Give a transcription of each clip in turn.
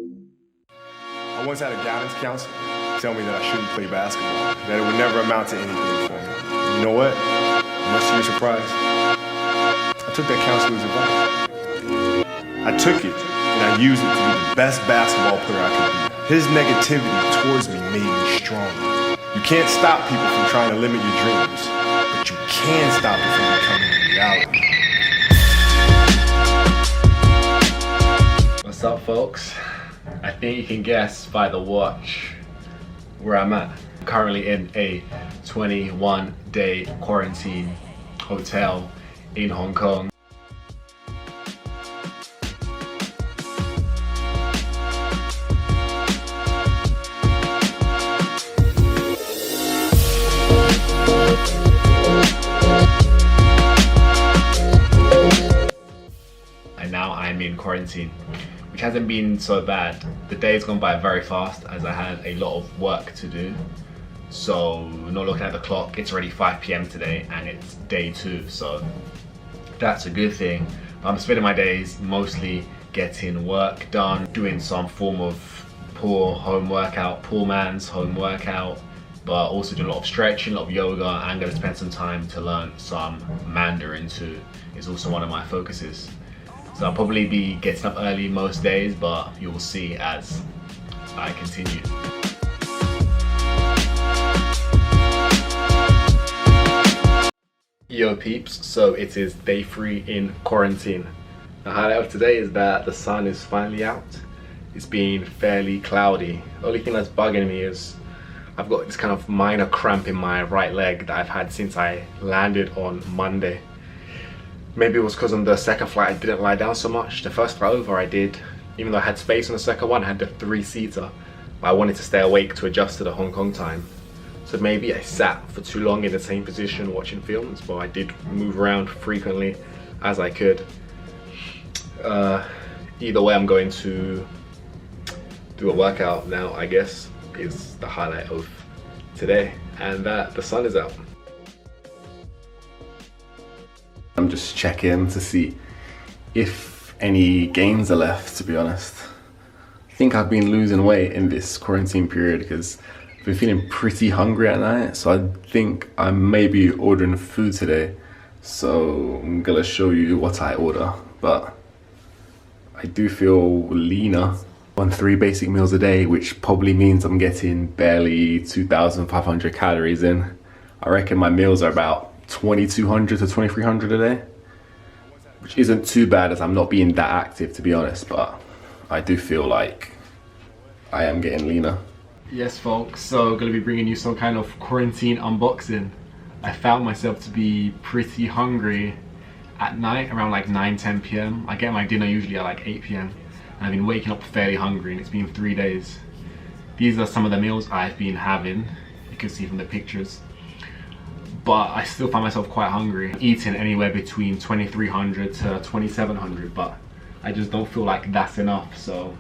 I once had a guidance counselor tell me that I shouldn't play basketball, that it would never amount to anything for me. You know what? Much to your surprise, I took that counselor's advice. I took it and I used it to be the best basketball player I could be. His negativity towards me made me stronger. You can't stop people from trying to limit your dreams, but you can stop it from becoming a reality. What's up, folks? I think you can guess by the watch where I'm at. I'm currently in a 21-day quarantine hotel in Hong Kong. And now I'm in quarantine, which hasn't been so bad. The day's gone by very fast as I had a lot of work to do. So not looking at the clock, it's already 5 p.m. today and it's day 2, so that's a good thing. I'm spending my days mostly getting work done, doing some form of poor man's home workout, but also doing a lot of stretching, a lot of yoga. I'm going to spend some time to learn some Mandarin too. It's also one of my focuses. So I'll probably be getting up early most days, but you will see as I continue. Yo peeps, so it is day 3 in quarantine. The highlight of today is that the sun is finally out. It's been fairly cloudy. The only thing that's bugging me is I've got this kind of minor cramp in my right leg that I've had since I landed on Monday. Maybe it was because on the second flight I didn't lie down so much. The first flight over I did, even though I had space on the second one, I had the 3-seater. But I wanted to stay awake to adjust to the Hong Kong time. So maybe I sat for too long in the same position watching films, but I did move around frequently as I could. Either way, I'm going to do a workout now, I guess, is the highlight of today, and that the sun is out. I'm just checking to see if any gains are left, to be honest. I think I've been losing weight in this quarantine period because I've been feeling pretty hungry at night, so I think I may be ordering food today. So I'm gonna show you what I order, but I do feel leaner. On 3 basic meals a day, which probably means I'm getting barely 2,500 calories in. I reckon my meals are about 2,200 to 2,300 a day, which isn't too bad as I'm not being that active, to be honest, but I do feel like I am getting leaner. Yes folks, so gonna be bringing you some kind of quarantine unboxing. I found myself to be pretty hungry at night around like 9-10 p.m. I get my dinner usually at like 8 p.m. and I've been waking up fairly hungry, and it's been 3 days. These are some of the meals I've been having, you can see from the pictures. But I still find myself quite hungry, eating anywhere between 2,300 to 2,700, but I just don't feel like that's enough, so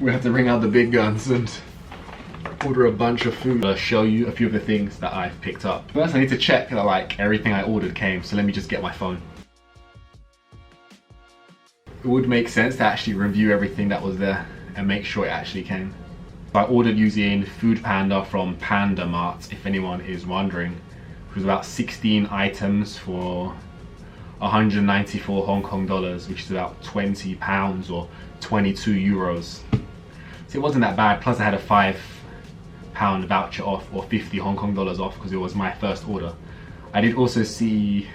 we have to bring out the big guns and order a bunch of food. I'll show you a few of the things that I've picked up. First I need to check that like everything I ordered came, so let me just get my phone. It would make sense to actually review everything that was there and make sure it actually came. I ordered using Food Panda from Panda Mart, if anyone is wondering. It was about 16 items for 194 Hong Kong dollars, which is about 20 pounds or 22 euros. So it wasn't that bad, plus I had a £5 voucher off, or 50 Hong Kong dollars off, because it was my first order. I did also see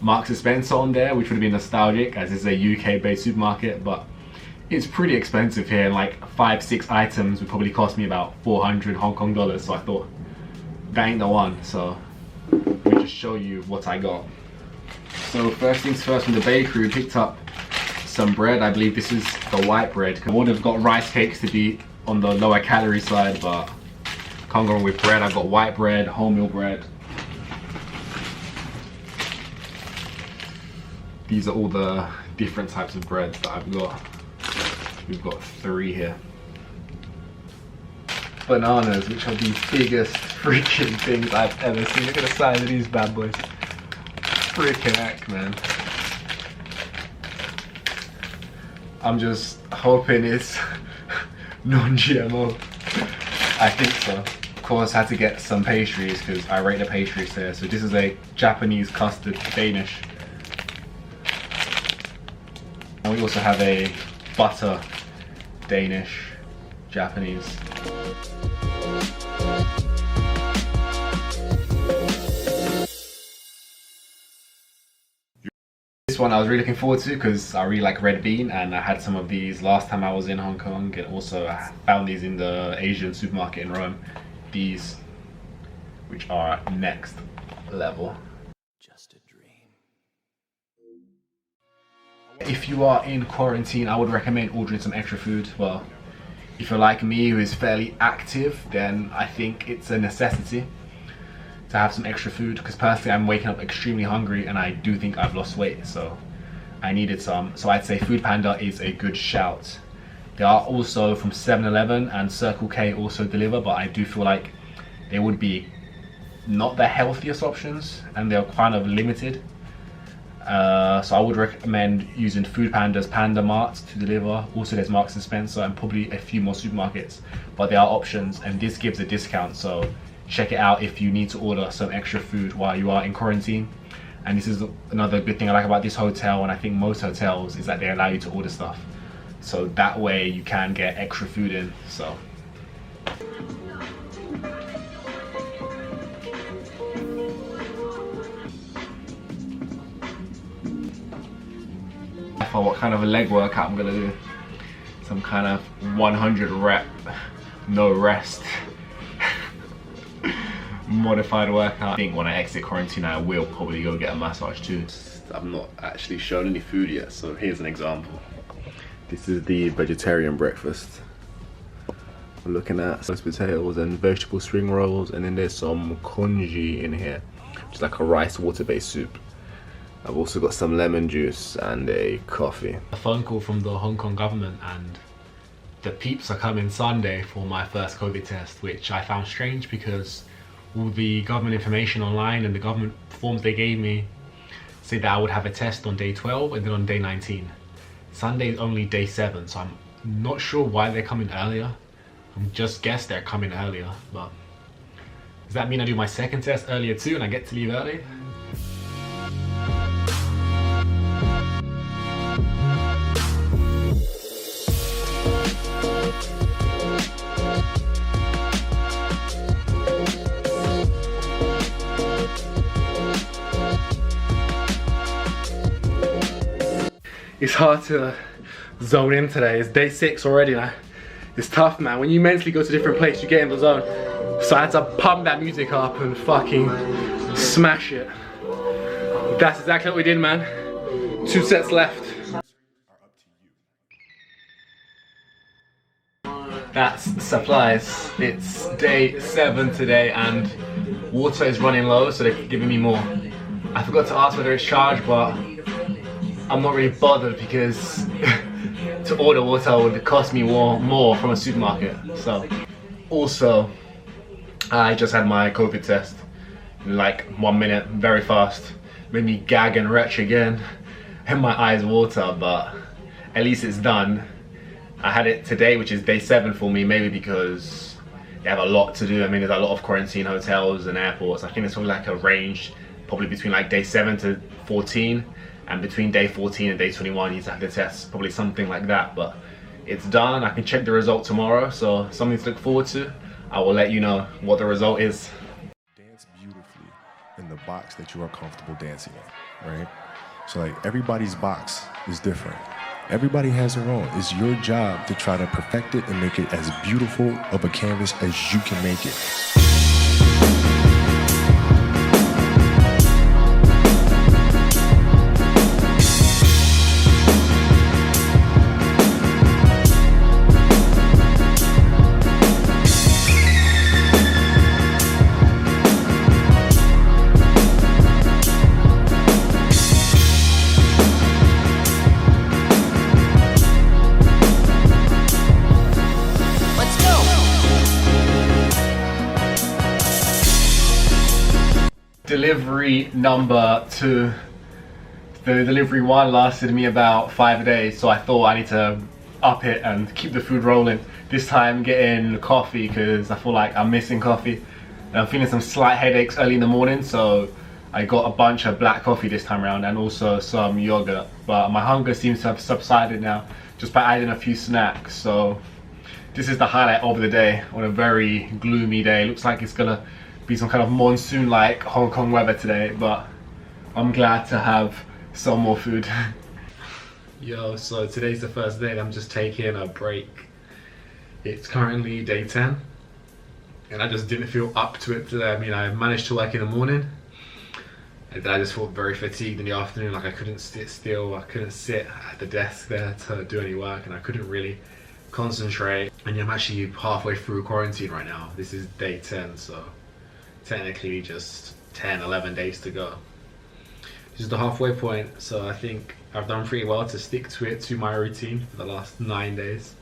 Marks & Spencer on there, which would have been nostalgic as it's a UK based supermarket, but it's pretty expensive here, and like 5-6 items would probably cost me about 400 Hong Kong dollars, so I thought that ain't the one. So let me just show you what I got. So first things first, from the bakery we picked up some bread. I believe this is the white bread. I would have got rice cakes to be on the lower calorie side, but can't go wrong with bread. I've got white bread, wholemeal bread. These are all the different types of breads that I've got. We've got 3 here. Bananas, which are the biggest freaking things I've ever seen. Look at the size of these bad boys. Freaking heck, man. I'm just hoping it's non-GMO. I think so. Of course, I had to get some pastries because I rate the pastries there. So this is a Japanese custard Danish. And we also have a butter Danish Japanese. This one I was really looking forward to because I really like red bean, and I had some of these last time I was in Hong Kong, and also I found these in the Asian supermarket in Rome. These, which are next level. Just a dream. If you are in quarantine, I would recommend ordering some extra food. Well, if you're like me who is fairly active, then I think it's a necessity to have some extra food, because personally I'm waking up extremely hungry and I do think I've lost weight, so I needed some. So I'd say Food Panda is a good shout. They are also from 7-Eleven and Circle K also deliver, but I do feel like they would be not the healthiest options and they're kind of limited. So I would recommend using Food Panda's Panda Mart to deliver. Also there's Marks and Spencer and probably a few more supermarkets, but there are options and this gives a discount, so check it out if you need to order some extra food while you are in quarantine. And this is another good thing I like about this hotel, and I think most hotels, is that they allow you to order stuff. So that way you can get extra food in. So for what kind of a leg workout I'm gonna do. Some kind of 100 rep, no rest. Modified workout. I think when I exit quarantine I will probably go get a massage too. I've not actually shown any food yet, so here's an example. This is the vegetarian breakfast. We're looking at sliced potatoes and vegetable spring rolls, and then there's some congee in here, which is like a rice water-based soup. I've also got some lemon juice and a coffee. A phone call from the Hong Kong government, and the peeps are coming Sunday for my first COVID test, which I found strange because all the government information online and the government forms they gave me said that I would have a test on day 12 and then on day 19. Sunday is only day 7, so I'm not sure why they're coming earlier. I'm just guess they're coming earlier, but does that mean I do my second test earlier too and I get to leave early? It's hard to zone in today. It's day 6 already now. It's tough, man. When you mentally go to a different place, you get in the zone. So I had to pump that music up and fucking smash it. That's exactly what we did, man. 2 sets left. That's supplies. It's day 7 today and water is running low, so they're giving me more. I forgot to ask whether it's charged, but I'm not really bothered because to order water would cost me more from a supermarket. So, also, I just had my COVID test in like 1 minute, very fast. Made me gag and retch again, and my eyes water, but at least it's done. I had it today, which is day 7 for me, maybe because they have a lot to do. I mean, there's a lot of quarantine hotels and airports. I think it's probably like a range, probably between like day 7 to 14. And between day 14 and day 21 you need to have the test, probably something like that, but it's done. I can check the result tomorrow, so something to look forward to. I will let you know what the result is. Dance beautifully in the box that you are comfortable dancing in, right? So like everybody's box is different. Everybody has their own. It's your job to try to perfect it and make it as beautiful of a canvas as you can make it. Delivery number 2 The delivery one lasted me about 5 days, so I thought I need to up it and keep the food rolling. This time getting coffee because I feel like I'm missing coffee. And I'm feeling some slight headaches early in the morning, so I got a bunch of black coffee this time around and also some yogurt. But my hunger seems to have subsided now just by adding a few snacks. So this is the highlight of the day on a very gloomy day. Looks like it's gonna be some kind of monsoon-like Hong Kong weather today, but I'm glad to have some more food. Yo, so today's the first day that I'm just taking a break. It's currently day 10 and I just didn't feel up to it today. I mean, I managed to work in the morning and then I just felt very fatigued in the afternoon. Like I couldn't sit still, I couldn't sit at the desk there to do any work, and I couldn't really concentrate. And yeah, I'm actually halfway through quarantine right now. This is day 10, so technically just 10, 11 days to go. This is the halfway point, so I think I've done pretty well to stick to it, to my routine for the last 9 days.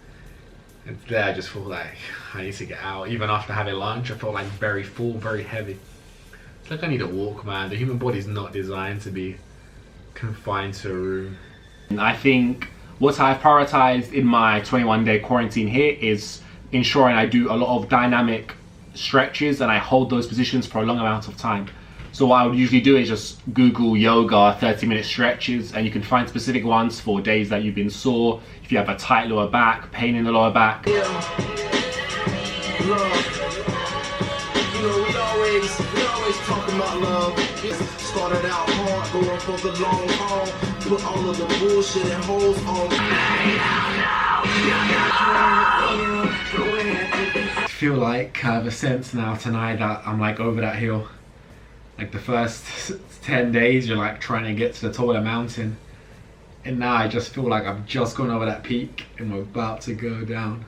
And today I just feel like I need to get out. Even after having lunch, I felt like very full, very heavy. It's like I need a walk, man. The human body is not designed to be confined to a room. And I think what I've prioritized in my 21-day quarantine here is ensuring I do a lot of dynamic stretches and I hold those positions for a long amount of time. So what I would usually do is just Google yoga 30-minute stretches, and you can find specific ones for days that you've been sore, if you have a tight lower back, pain in the lower back. Yeah. Love. You know, we always talk about love. Started out hard, going for the long haul. Put all of the bullshit and holes on. I feel like I have a sense now tonight that I'm like over that hill. Like the first 10 days you're like trying to get to the top of the mountain, and now I just feel like I've just gone over that peak and we're about to go down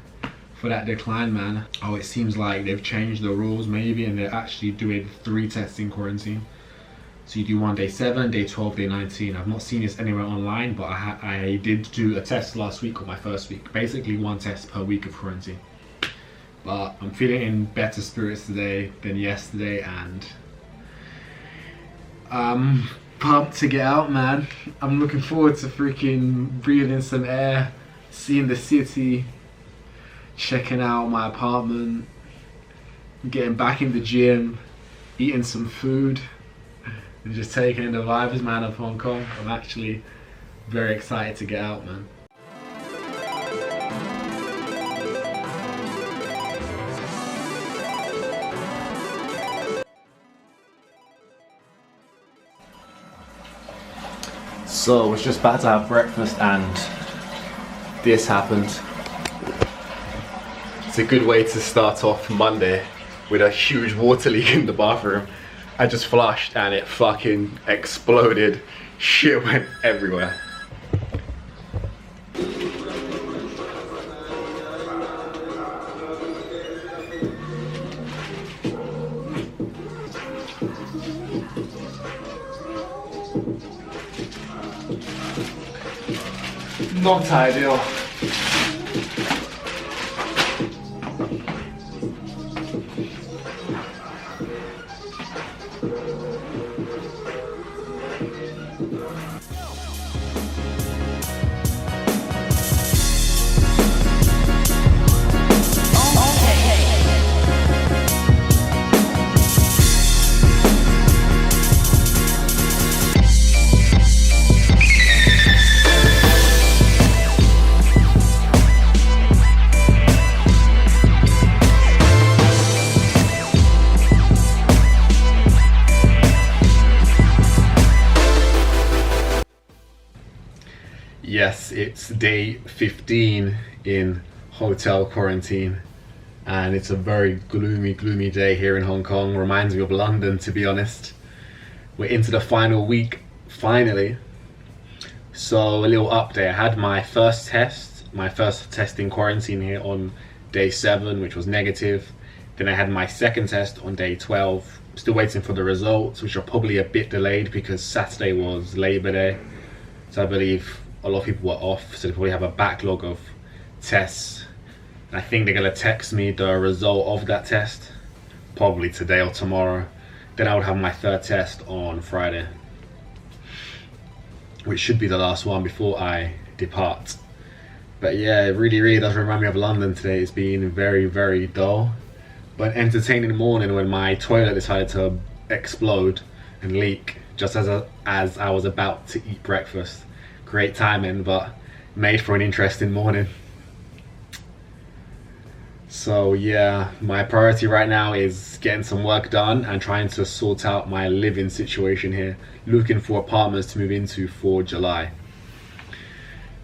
for that decline, man. Oh, it seems like they've changed the rules maybe, and they're actually doing 3 tests in quarantine. So you do one day 7, day 12, day 19. I've not seen this anywhere online, but I did do a test last week on my first week. Basically 1 test per week of quarantine. But I'm feeling in better spirits today than yesterday, and I'm pumped to get out, man. I'm looking forward to freaking breathing some air, seeing the city, checking out my apartment, getting back in the gym, eating some food, and just taking in the vibes, man, of Hong Kong. I'm actually very excited to get out, man. So I was just about to have breakfast and this happened. It's a good way to start off Monday with a huge water leak in the bathroom. I just flushed and it fucking exploded. Shit went everywhere. Not ideal. Yes, it's day 15 in hotel quarantine, and it's a very gloomy day here in Hong Kong. Reminds me of London, to be honest. We're into the final week, finally. So a little update. I had my first test in quarantine here on day 7, which was negative. Then I had my second test on day 12. Still waiting for the results, which are probably a bit delayed because Saturday was Labor Day. So I believe a lot of people were off, so they probably have a backlog of tests. And I think they're gonna text me the result of that test, probably today or tomorrow. Then I would have my third test on Friday. which should be the last one before I depart. But yeah, it really does remind me of London today. It's been very dull, but entertaining morning when my toilet decided to explode and leak just as I was about to eat breakfast. Great timing, but made for an interesting morning. So yeah, my priority right now is getting some work done and trying to sort out my living situation here, looking for apartments to move into for July.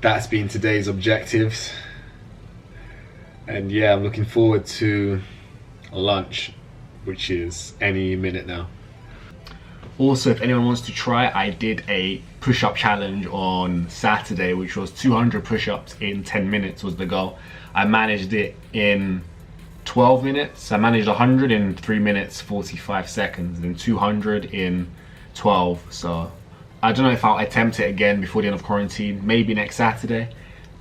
That's been today's objectives, and yeah, I'm looking forward to lunch, which is any minute now. Also, if anyone wants to try, I did a push-up challenge on Saturday, which was 200 push-ups in 10 minutes was the goal. I managed it in 12 minutes. I managed 100 in 3 minutes 45 seconds and 200 in 12. So I don't know if I'll attempt it again before the end of quarantine, maybe next Saturday.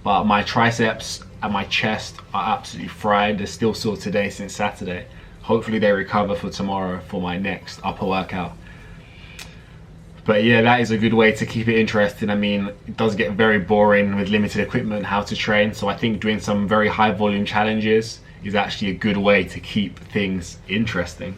But my triceps and my chest are absolutely fried. They're still sore today since Saturday. Hopefully they recover for tomorrow for my next upper workout. But yeah, that is a good way to keep it interesting. I mean, it does get very boring with limited equipment, how to train. So I think doing some very high volume challenges is actually a good way to keep things interesting.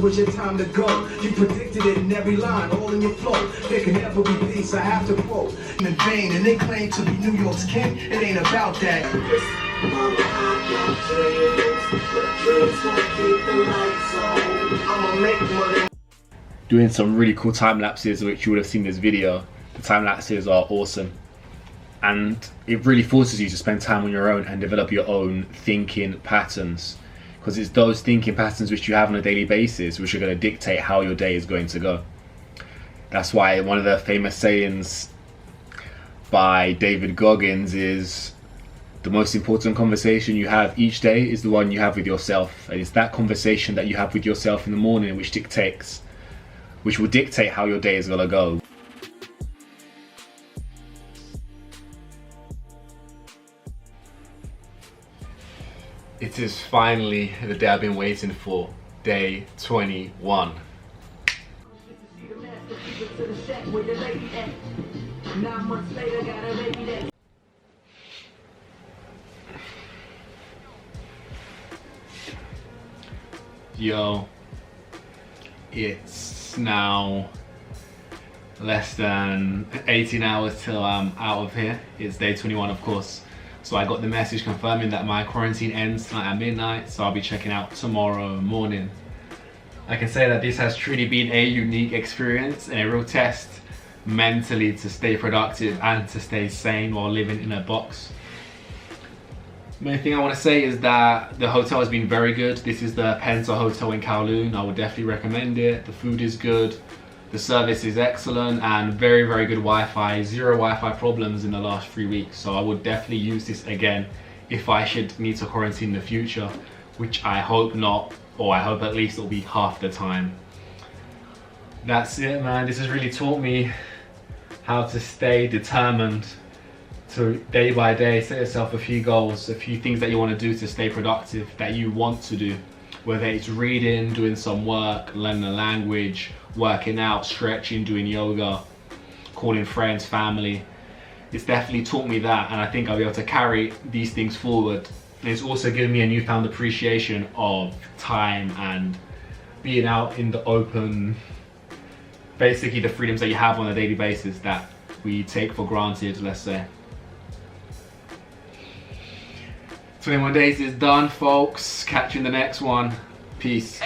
It's your time to go. You predicted it in every line, all in your flow. There can never be peace, I have to quote. In vain, and they claim to be New York's king. It ain't about that. I'ma make money. Doing some really cool time lapses, which you would have seen in this video. The time lapses are awesome. And it really forces you to spend time on your own and develop your own thinking patterns. Because it's those thinking patterns which you have on a daily basis which are going to dictate how your day is going to go. That's why one of the famous sayings by David Goggins is, the most important conversation you have each day is the one you have with yourself. And it's that conversation that you have with yourself in the morning which will dictate how your day is going to go. It is finally the day I've been waiting for, day 21. Yo, it's now less than 18 hours till I'm out of here. It's day 21, of course. So I got the message confirming that my quarantine ends tonight at midnight, so I'll be checking out tomorrow morning. I can say that this has truly been a unique experience and a real test mentally to stay productive and to stay sane while living in a box. The main thing I want to say is that the hotel has been very good. This is the Penta Hotel in Kowloon. I would definitely recommend it. The food is good. The service is excellent and very good Wi-Fi. Zero Wi-Fi problems in the last 3 weeks. So I would definitely use this again if I should need to quarantine in the future, which I hope not, or I hope at least it'll be half the time. That's it, man. This has really taught me how to stay determined to day by day set yourself a few goals, a few things that you want to do to stay productive, that you want to do. Whether it's reading, doing some work, learning a language, working out, stretching, doing yoga, calling friends, family. it's definitely taught me that, and I think I'll be able to carry these things forward. And it's also given me a newfound appreciation of time and being out in the open, basically the freedoms that you have on a daily basis that we take for granted, let's say. 21 days is done, folks. Catch you in the next one. Peace.